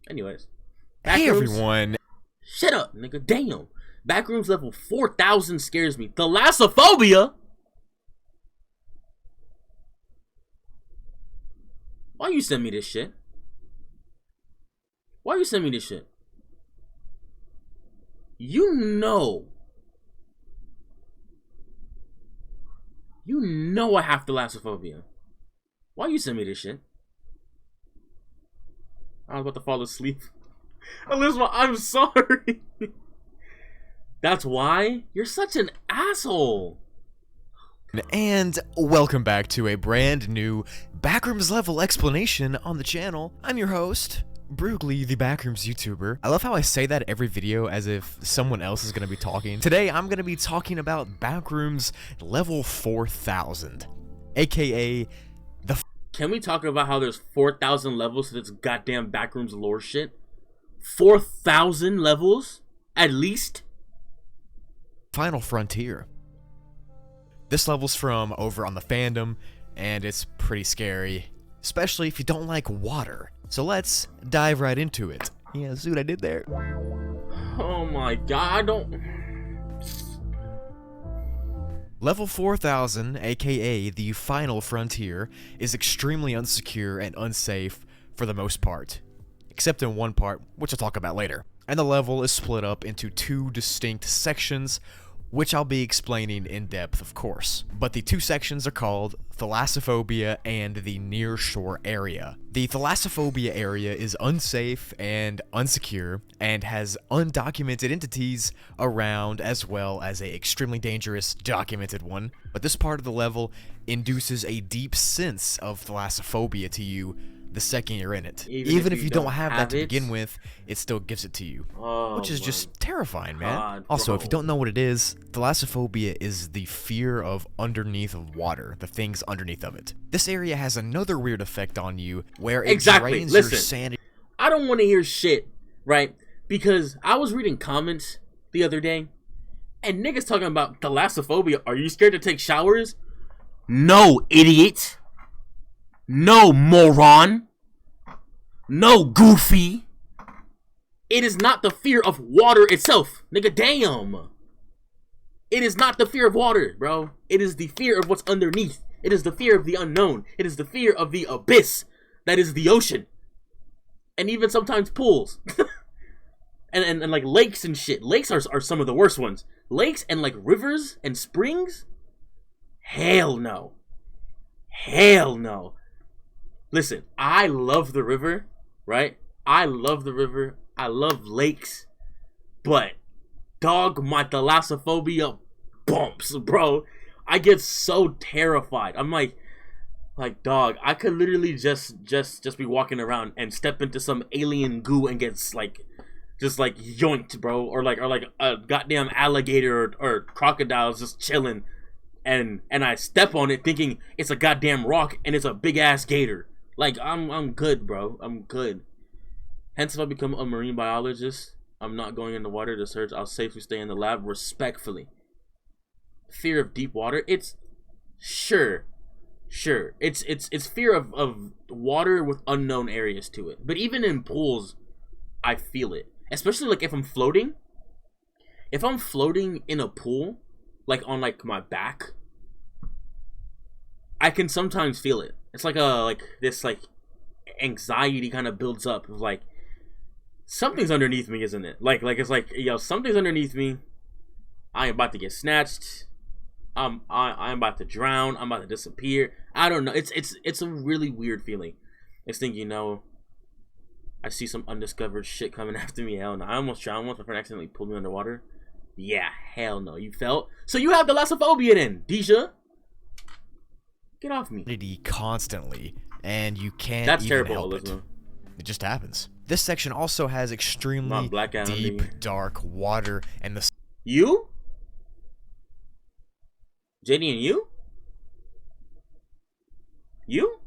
Anyways, Hey Backrooms. everyone! Shut up, nigga. Damn. Backrooms level 4,000 scares me. Thalassophobia. Why you send me this shit? Why you send me this shit? You know I have thalassophobia. Why you send me this shit? I was about to fall asleep. Elizabeth, I'm sorry. That's why? You're such an asshole. And welcome back to a brand new Backrooms level explanation on the channel. I'm your host, Brugly, the Backrooms YouTuber. I love how I say that every video as if someone else is going to be talking. Today, I'm going to be talking about Backrooms level 4,000, aka the... Can we talk about how there's 4,000 levels to this goddamn Backrooms lore shit? 4,000 levels? At least? final frontier. This level's from over on the fandom, and it's pretty scary, especially if you don't like water. So let's dive right into it. Yeah, see what I did there? Oh my god, I don't... Level 4,000, aka the final frontier, is extremely unsecure and unsafe for the most part, except in one part, which I'll talk about later. And the level is split up into two distinct sections, which I'll be explaining in depth, of course. But the two sections are called Thalassophobia and the Near Shore Area. The Thalassophobia area is unsafe and unsecure, and has undocumented entities around, as well as a extremely dangerous documented one. But this part of the level induces a deep sense of thalassophobia to you the second you're in it. Even if you don't have that to begin with, it still gives it to you. Which is just terrifying, man. God, also, bro. if you don't know what it is, thalassophobia is the fear of underneath of water, the things underneath of it. This area has another weird effect on you, where it drains your sanity. I don't want to hear shit, right? Because I was reading comments the other day, and niggas talking about thalassophobia. Are you scared to take showers? No, idiot. No, moron. No, goofy. It is not the fear of water itself. Nigga, damn. It is not the fear of water, bro. It is the fear of what's underneath. It is the fear of the unknown. It is the fear of the abyss that is the ocean. And even sometimes pools. and like lakes and shit. Lakes are some of the worst ones. Lakes and like rivers and springs? Hell no. Hell no. Listen, I love the river, right? I love the river. I love lakes. But, dog, my thalassophobia bumps, bro. I get so terrified. I'm like, dog, I could literally just be walking around and step into some alien goo and get just yoinked, bro. Or like a goddamn alligator or crocodile's just chilling. And I step on it thinking it's a goddamn rock and it's a big ass gator. Like, I'm good, bro. I'm good. Hence, if I become a marine biologist, I'm not going in the water to search. I'll safely stay in the lab respectfully. Fear of deep water? It's sure. It's fear of water with unknown areas to it. But even in pools, I feel it. Especially like if I'm floating. If I'm floating in a pool, like on like my back, I can sometimes feel it. It's like this anxiety kind of builds up of like something's underneath me, isn't it? Like it's like, yo, something's underneath me. I am about to get snatched. I'm about to drown. I'm about to disappear. I don't know. It's a really weird feeling. Next thing you know, I see some undiscovered shit coming after me. Hell no. I almost drowned once. My friend accidentally pulled me underwater. Yeah, hell no. You felt? So you have thalassophobia then, Deja. Get off me. Constantly, and you can't That's even terrible, help Elizabeth. it. It just happens. This section also has extremely deep, dark water, and the You? JD and you? You?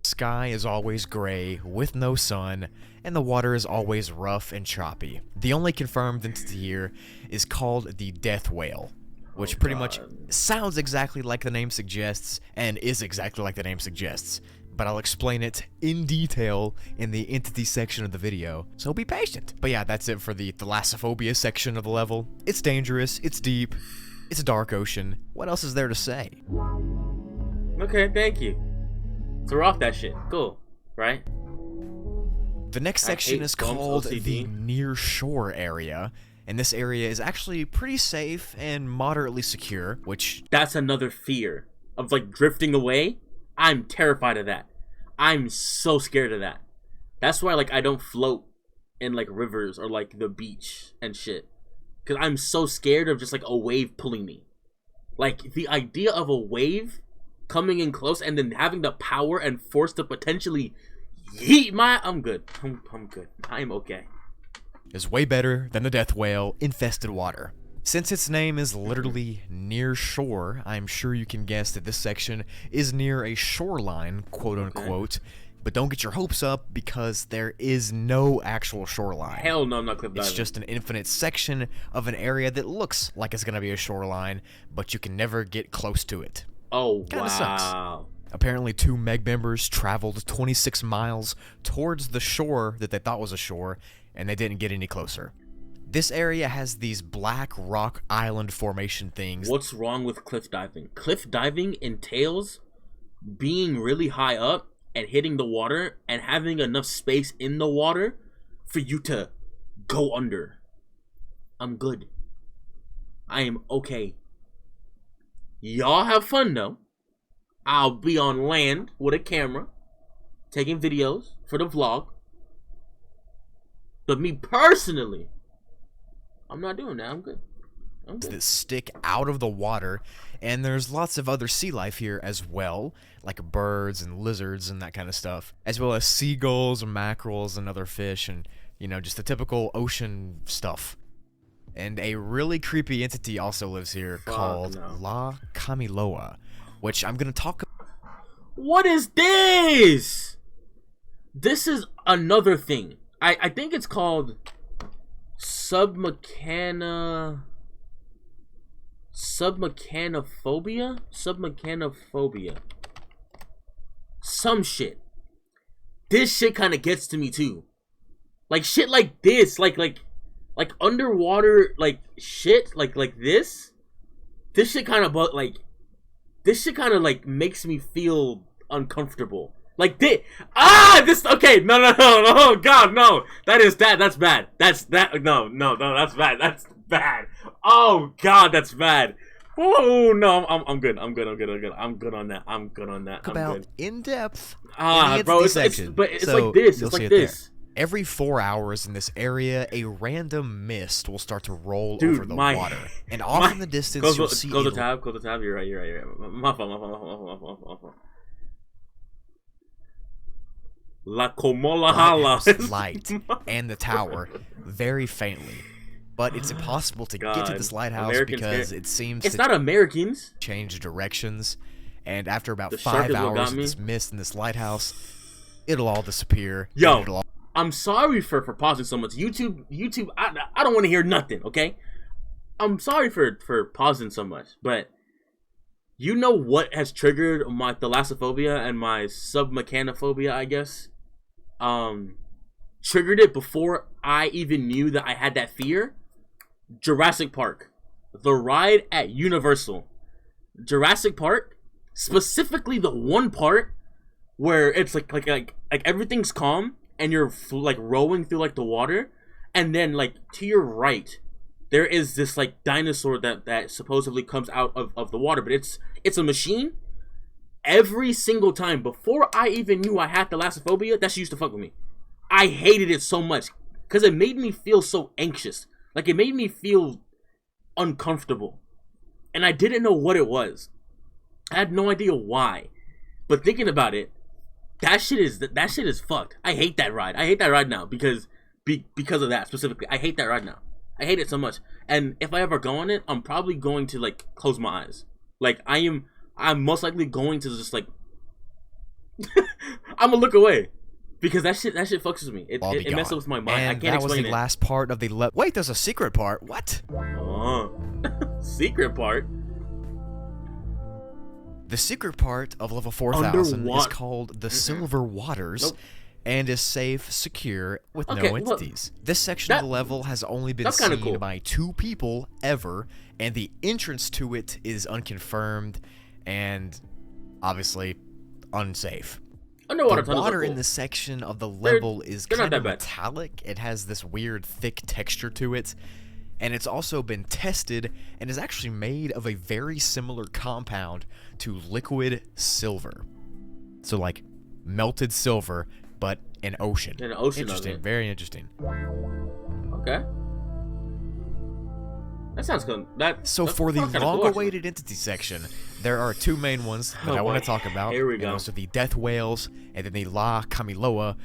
sky is always gray with no sun, and the water is always rough and choppy. The only confirmed entity here is called the death whale, which pretty much sounds exactly like the name suggests and is exactly like the name suggests. but I'll explain it in detail in the entity section of the video, so be patient. But yeah, that's it for the Thalassophobia section of the level. It's dangerous, it's deep, it's a dark ocean. What else is there to say? Okay, thank you. So we're off that shit. Cool, right? The next section is called the near shore area, and this area is actually pretty safe and moderately secure, which... That's another fear of like drifting away. I'm terrified of that. I'm so scared of that. That's why like I don't float in like rivers or like the beach and shit. Cause I'm so scared of just like a wave pulling me. Like the idea of a wave coming in close and then having the power and force to potentially yeet my... I'm good. I'm good. I'm okay. Is way better than the death whale infested water. Since its name is literally near shore, I'm sure you can guess that this section is near a shoreline, quote unquote. Okay. But don't get your hopes up because there is no actual shoreline. Hell no, I'm not cliff diving. It's just an infinite section of an area that looks like it's gonna be a shoreline, but you can never get close to it. Oh, Kinda wow. Sucks. Apparently 2 Meg members traveled 26 miles towards the shore that they thought was a shore, and they didn't get any closer. This area has these black rock island formation things. What's wrong with cliff diving? Cliff diving entails being really high up and hitting the water and having enough space in the water for you to go under. I'm good. I am okay. Y'all have fun though. I'll be on land with a camera taking videos for the vlog. But me personally, I'm not doing that. I'm good. That stick out of the water, and there's lots of other sea life here as well, like birds and lizards and that kind of stuff, as well as seagulls and mackerels and other fish and, you know, just the typical ocean stuff. And a really creepy entity also lives here called La Camiloa, which I'm gonna talk about. What is this? This is another thing. I think it's called submechanophobia. Some shit. This shit kind of gets to me too. Like shit like this, like underwater like shit like this. This shit kind of this shit kind of like makes me feel uncomfortable. Like this. Okay, no, oh god, no. That's bad. No, that's bad. That's bad. Oh god, that's bad. Oh no, I'm good on that. About in depth. Bro, it's like this. It's like this. Every 4 hours in this area, a random mist will start to roll over the water, and off in the distance you'll see. Close the tab. You're right. My fault. La Comola Hala. Light and the tower very faintly, but it's impossible to get to this lighthouse because it seems it's not Americans change directions, and after about 5 hours of this mist in this lighthouse, it'll all disappear. Yo, I'm sorry for pausing so much. YouTube, I don't want to hear nothing. Okay, I'm sorry for pausing so much, but you know what has triggered my thalassophobia and my submechanophobia, I guess. Triggered it before I even knew that I had that fear. Jurassic Park, the ride at Universal. Jurassic Park, specifically the one part where it's like everything's calm and you're like rowing through like the water, and then like to your right there is this like dinosaur that supposedly comes out of the water, but it's a machine. Every single time before I even knew I had thalassophobia, that shit used to fuck with me. I hated it so much because it made me feel so anxious. Like it made me feel uncomfortable, and I didn't know what it was. I had no idea why. But thinking about it, that shit is fucked. I hate that ride. I hate that ride now because of that specifically. I hate that ride now. I hate it so much. And if I ever go on it, I'm probably going to like close my eyes. Like I'm most likely going to just like I'm gonna look away because that shit fucks with me. It messes with my mind. And I can't explain it. That was the last part of the wait. There's a secret part. What? Secret part. The secret part of level 4000 is called the Silver Waters. Nope. And is safe, secure, with Okay, no entities. This section of the level has only been seen by 2 people ever, and the entrance to it is unconfirmed and obviously unsafe. Underwater the water in this section of the level is kind of metallic. It has this weird thick texture to it, and it's also been tested and is actually made of a very similar compound to liquid silver. So like melted silver, but an ocean. In an ocean. Interesting. Very interesting. Okay. That sounds good. So for the long-awaited entity section, there are 2 main ones that I want to talk about. Here we go. And those are the death whales and then the La Kamiloa.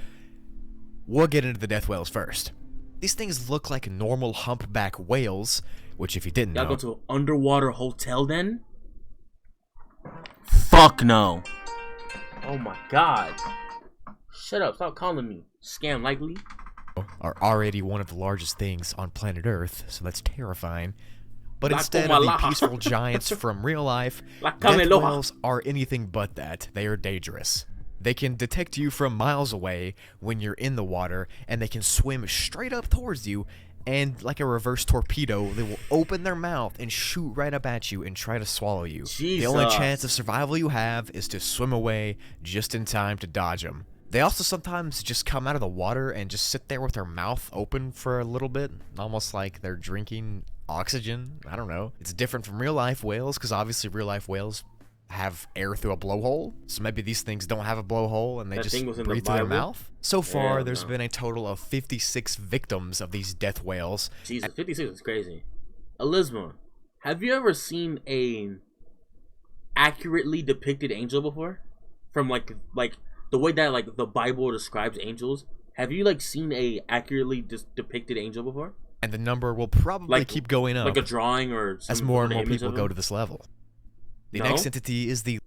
We'll get into the death whales first. These things look like normal humpback whales, which if you didn't know... Y'all go to an underwater hotel then? Fuck no. Oh my god. Shut up, stop calling me scam likely. Are already one of the largest things on planet Earth, so that's terrifying. But instead of the peaceful giants from real life, death whales are anything but that. They are dangerous. They can detect you from miles away when you're in the water, and they can swim straight up towards you, and like a reverse torpedo, they will open their mouth and shoot right up at you and try to swallow you. Jesus. The only chance of survival you have is to swim away just in time to dodge them. They also sometimes just come out of the water and just sit there with their mouth open for a little bit, almost like they're drinking oxygen. I don't know. It's different from real-life whales, because obviously real-life whales have air through a blowhole, so maybe these things don't have a blowhole and they just breathe through their mouth. So far, there's been a total of 56 victims of these death whales. Jesus, 56 is crazy. Elizma, have you ever seen a accurately depicted angel before? From like the way that like the Bible describes angels. Have you like seen a accurately depicted angel before? And the number will probably keep going up, like a drawing or some as more and more people go to this level. The next entity is the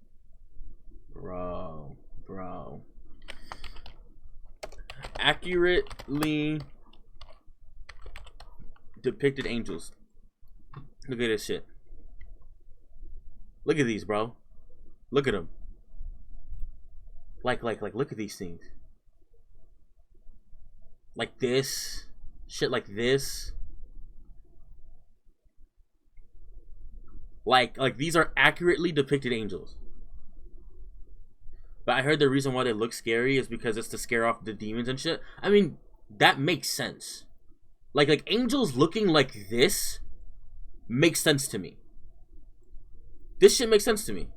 bro. Accurately depicted angels. Look at this shit. Look at these, bro. Look at them. Like, look at these things. Like this. Shit like this. Like these are accurately depicted angels. But I heard the reason why they look scary is because it's to scare off the demons and shit. I mean, that makes sense. Like angels looking like this makes sense to me. This shit makes sense to me.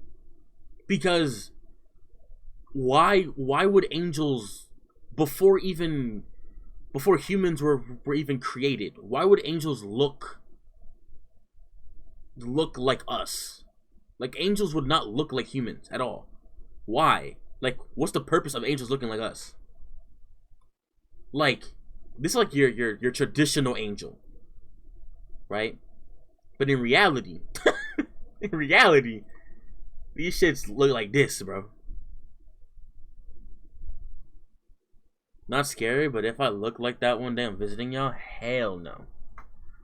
Because why would angels before humans were even created, why would angels look like us? Like angels would not look like humans at all. Why? Like what's the purpose of angels looking like us? Like this is like your traditional angel, right? But in reality these shits look like this, bro. Not scary, but if I look like that one day I'm visiting y'all, hell no.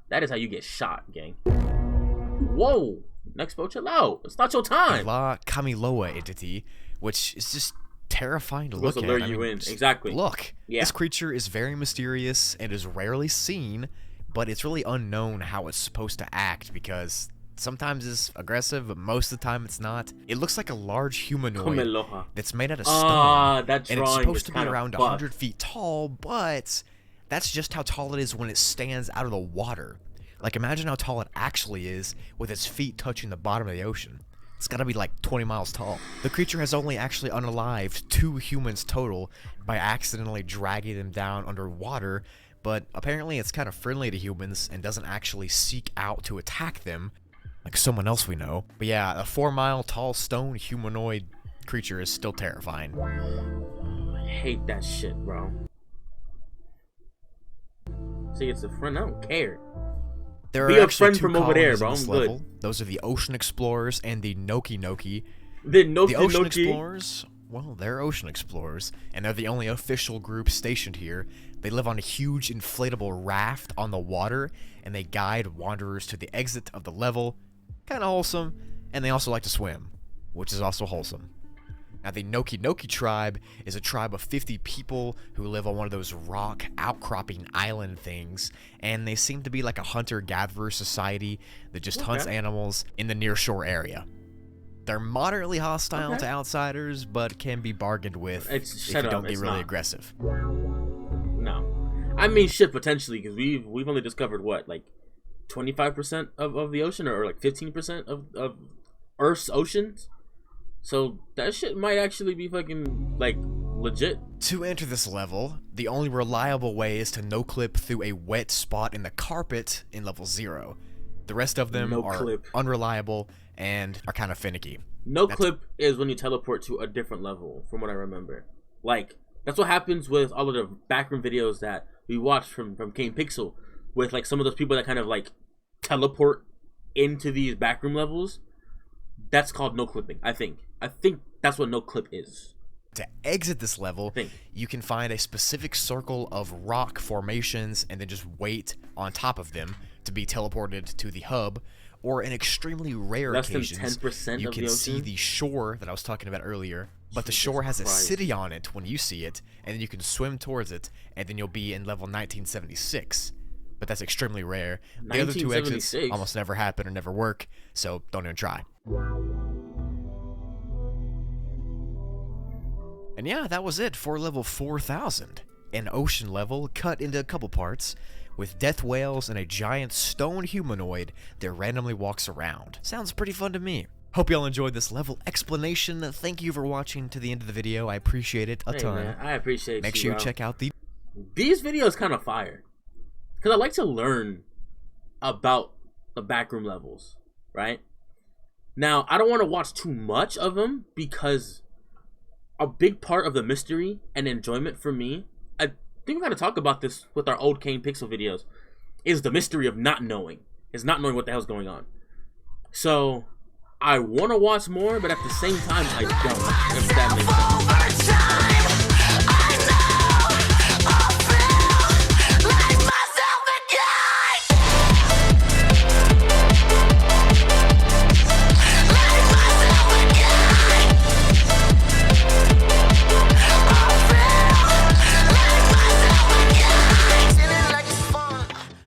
That is how you get shot, gang. Whoa! Next boat, chill out. It's not your time. La Kamiloa entity, which is just terrifying to look at. Lure you in. Exactly. Look, this creature is very mysterious and is rarely seen, but it's really unknown how it's supposed to act because sometimes it's aggressive, but most of the time it's not. It looks like a large humanoid that's made out of stone, and it's supposed to be around 100 feet tall, but that's just how tall it is when it stands out of the water. Like, imagine how tall it actually is with its feet touching the bottom of the ocean. It's gotta be like 20 miles tall. The creature has only actually unalived 2 humans total by accidentally dragging them down underwater, but apparently it's kind of friendly to humans and doesn't actually seek out to attack them like someone else we know. But yeah, a 4-mile tall stone humanoid creature is still terrifying. I hate that shit, bro. See, it's a friend, I don't care. There are actually 2 over there, bro. I'm good. Those are the Ocean Explorers and the Noki Noki. The Ocean Explorers, well, they're ocean explorers, and they're the only official group stationed here. They live on a huge inflatable raft on the water, and they guide wanderers to the exit of the level. Kind of wholesome, and they also like to swim. which is also wholesome. Now, the Noki Noki tribe is a tribe of 50 people who live on one of those rock outcropping island things, and they seem to be like a hunter-gatherer society that just hunts animals in the nearshore area. They're moderately hostile to outsiders, but can be bargained with if you don't get really aggressive. No. I mean, shit, potentially, because we've only discovered, what, like 25% of the ocean, or like 15% of Earth's oceans? So that shit might actually be fucking, like, legit. To enter this level, the only reliable way is to no-clip through a wet spot in the carpet in level 0. The rest of them are unreliable and are kind of finicky. No-clip is when you teleport to a different level, from what I remember. Like, that's what happens with all of the backroom videos that we watched from Kane Pixel, with, like, some of those people that kind of, like, teleport into these backroom levels. That's called no-clipping, I think. I think that's what no-clip is. To exit this level, you can find a specific circle of rock formations and then just wait on top of them to be teleported to the hub, or in extremely rare occasions, you can see the shore that I was talking about earlier, but the shore has a city on it when you see it, and then you can swim towards it, and then you'll be in level 1976. But that's extremely rare. The other two exits almost never happen or never work, so don't even try. And yeah, that was it for level 4000. An ocean level cut into a couple parts, with death whales and a giant stone humanoid that randomly walks around. Sounds pretty fun to me. Hope y'all enjoyed this level explanation. Thank you for watching to the end of the video. I appreciate it a ton. Man, I appreciate Make sure you check out these videos kind of fire. Because I like to learn about the backroom levels, right? Now, I don't want to watch too much of them, because a big part of the mystery and enjoyment for me, I think we got to talk about this with our old Kane Pixel videos, is the mystery of not knowing. Is not knowing what the hell's going on. So, I want to watch more, but at the same time, I don't. If that makes sense.